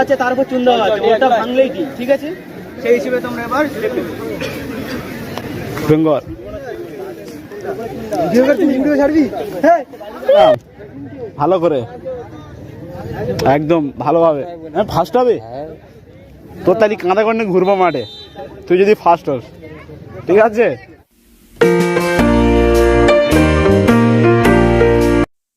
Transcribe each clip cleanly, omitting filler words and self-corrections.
আছে, তার উপর চুন দেওয়া আছে, ওটা ভাঙলেই কি ঠিক আছে, সেই হিসেবে তোমরা এবার দেখতে বেঙ্গল ভালো করে একদম ভালোভাবে ফার্স্ট হবে তোর তাহলে কাঁদা করে ঘুরবো মাঠে তুই যদি ফার্স্ট হস, ঠিক আছে।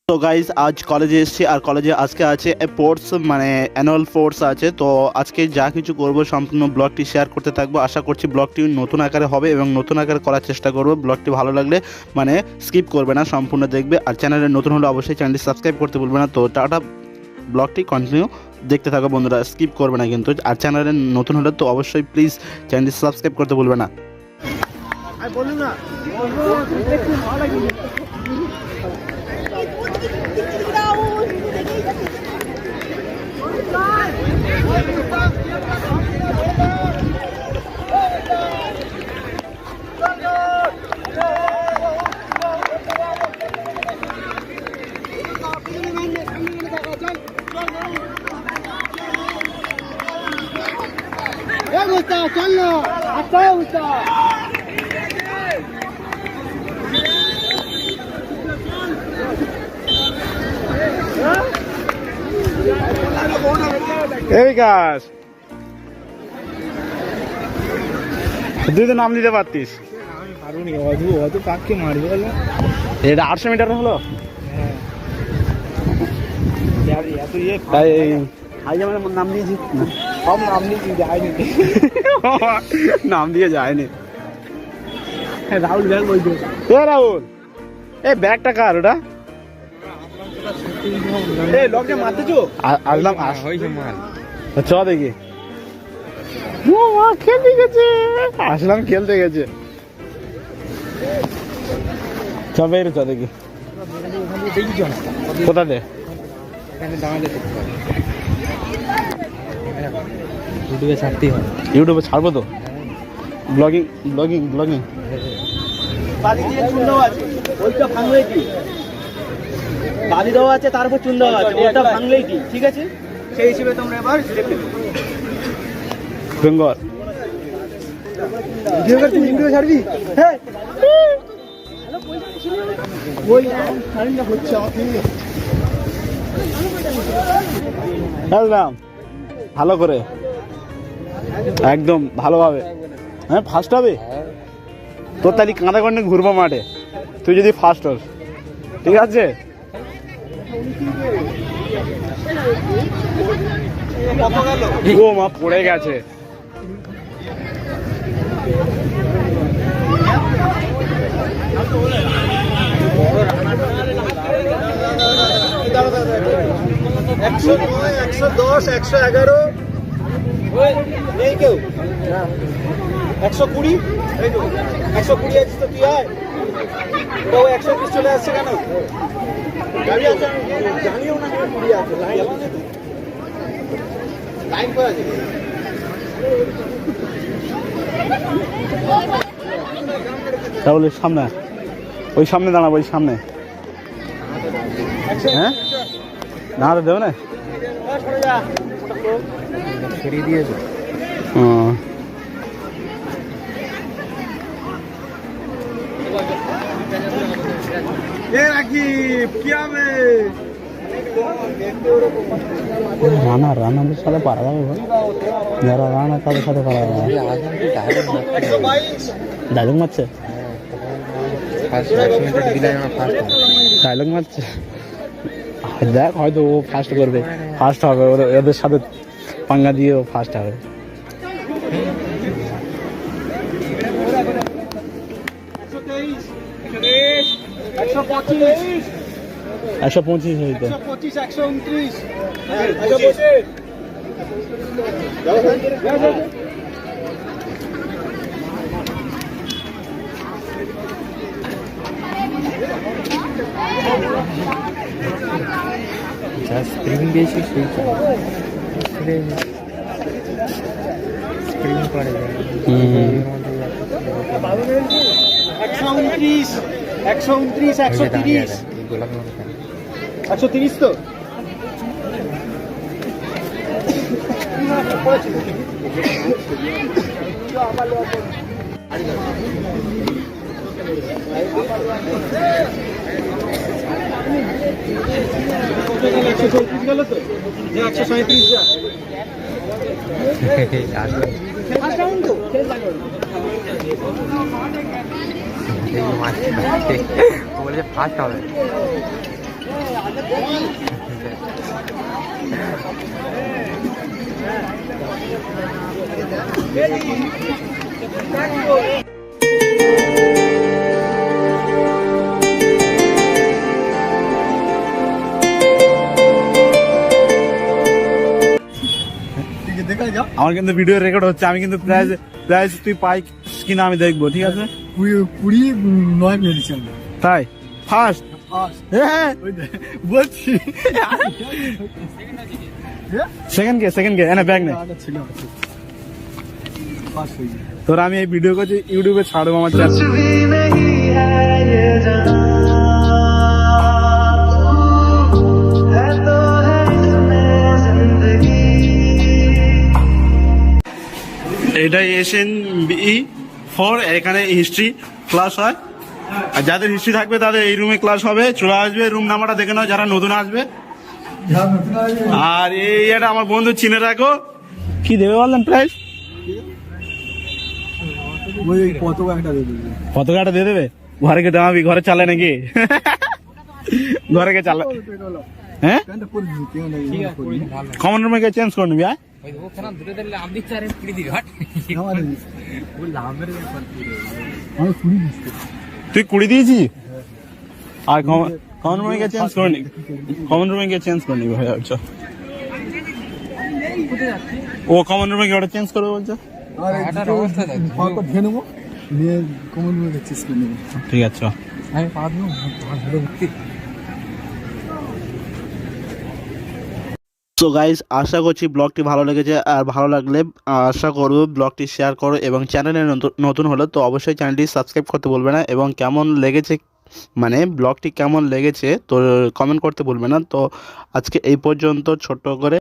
তো গাইজ আজ কলেজে এসেছি, আর কলেজে আজকে আছে স্পোর্টস, মানে অ্যানুয়াল স্পোর্টস আছে। তো আজকে যা কিছু করব সম্পূর্ণ ব্লগটি শেয়ার করতে থাকবো। আশা করছি ব্লগটি নতুন আকারে হবে এবং নতুন আকারে করার চেষ্টা করবো। ব্লগটি ভালো লাগলে মানে স্কিপ করবে না, সম্পূর্ণ দেখবে। আর চ্যানেলে নতুন হলে অবশ্যই চ্যানেলটি সাবস্ক্রাইব করতে ভুলবে না। তো টাটা, ব্লগটি কন্টিনিউ দেখতে থাকো বন্ধুরা, স্কিপ করবে না কিন্তু। আর চ্যানেলে নতুন হলে তো অবশ্যই প্লিজ চ্যানেলটি সাবস্ক্রাইব করতে ভুলবে না। বলুন না চলো আচ্ছা বিকাশ তুই তো নাম দিতে পারতিস, অত কাককে মারবে বলো, এটা 800 মিটার হলো। নাম দিয়েছি, সব নাম নিয়েছি যায়নি, নাম দিয়ে যায়নি। রাহুল ব্যাগ বলছে রাহুল এই ব্যাগটা কার ওটা? লোককে মারতেছো আসলাম চ দেখি, খেলতে গেছে, আসলাম খেলতে গেছে। চ বের চ দেখি কোথাতে ইউটিউবে ছাড়তেই হবে, ইউটিউবে ছাড়বো তো, ব্লগিং ব্লগিং ব্লগিং। বালি দিয়ে চুন দেওয়া আছে, ওইটা ভাঙলেই কি, বালি দেওয়া আছে, তার উপর চুন দেওয়া আছে, ওটা ভাঙলেই কি ঠিক আছে, সেই হিসেবে তোমরা এবার দেখতে বেঙ্গল ভিডিও ছাড়বি। হ্যাঁ ওই হচ্ছে আসলাম ভালো করে একদম ভালোভাবে, হ্যাঁ ফার্স্ট হবে তোর তাহলে কাঁদা করে ঘুরবো মাঠে তুই যদি ফার্স্ট হস, ঠিক আছে। ও মা পড়ে গেছে, একশো 110 111 নেই কেউ, 120 120 আছে তো, কি হয় তো 120 চলে আসছে কেন, গাড়ি আছে জানিও না 20 আছে, লাইন করা আছে। তাহলে সামনে, ওই সামনে দাঁড়াবো, ওই সামনে। হ্যাঁ না দেবে না, সরিয়ে দিয়েছে। রানা রানাদের সাথে পারা যাবে, যারা রানা তাদের সাথে পারা যাবে। ডায়লগ মারছে, ডায়লগ মারছে, দেখ হয়তো ও ফার্স্ট করবে, ফার্স্ট হবে, ওদের সাথে পাঙ্গা দিয়ে ও ফার্স্ট হবে। 125 হইতো, 129 স্প্রিং দিয়েছি, সেই স্প্রিং করে যায়। 129 129 130 130 তো গেল তো যে 137 যা বলে ফার্স্ট হবে। আমার কিন্তু ভিডিও রেকর্ড হচ্ছে, আমি কিন্তু প্রাইজ প্রাইজ তুই পাই কিনা আমি দেখবো, ঠিক আছে? 29 মেরেছি আমরা। তাই ফার্স্ট হ্যাঁ বলছি সেকেন্ড কে এনে ব্যাগ নে ছিল পাস হয়ে গেছে। তোর আমি এই ভিডিও করছি, ইউটিউবে ছাড়বো আমার চ্যানেল। এটাই SNBE4, এখানে হিস্ট্রি ক্লাস হয়, আর যাদের হিস্ট্রি থাকবে তাদের এই রুমে ক্লাস হবে, চলে আসবে, রুম নাম্বারটা দেখে নাও যারা নতুন আসবে। আর এই এটা আমার বন্ধু চিনে রাখো। কি দেবে বললেন প্রাইস? ওই পতাকা একটা দিয়ে দেবে। পতাকাটা দিয়ে দেবে? ঘরে কে দামাবি? ঘরে চালে নাকি? ঘরে কে চালে? হ্যাঁ প্যান্টটা পরে দিবি, কেউ নাই, পরে দিবি। কমন রুমে গিয়ে চেঞ্জ করে নিবি। আমারে দিস। আমি পুরি দিস। তুই কুড়ি দিয়েছিস? আর কমন রুমে গিয়ে চেঞ্জ করে নিবি, কমন রুমে গিয়ে চেঞ্জ করে নিবি। হয়ে যাচ্ছে ও কমন রুমে গিয়ে ওটা চেঞ্জ করবে বলছে। আর পাতা ধুয়ে নেবো, নিয়ে কমন রুমে চেস করে নেবো। ঠিক আছে। আমি পা দেবো, পা ধরে উঠতে। সো গাইস, আশা করছি ব্লগটি ভালো লেগেছে, আর ভালো লাগলে আশা করব ব্লগটি শেয়ার করো, এবং চ্যানেলে নতুন হলে তো অবশ্যই চ্যানেলটি সাবস্ক্রাইব করতে ভুলবে না, এবং কেমন লেগেছে মানে ব্লগটি কেমন লেগেছে তো কমেন্ট করতে ভুলবে না। তো আজকে এই পর্যন্ত ছোট্ট করে।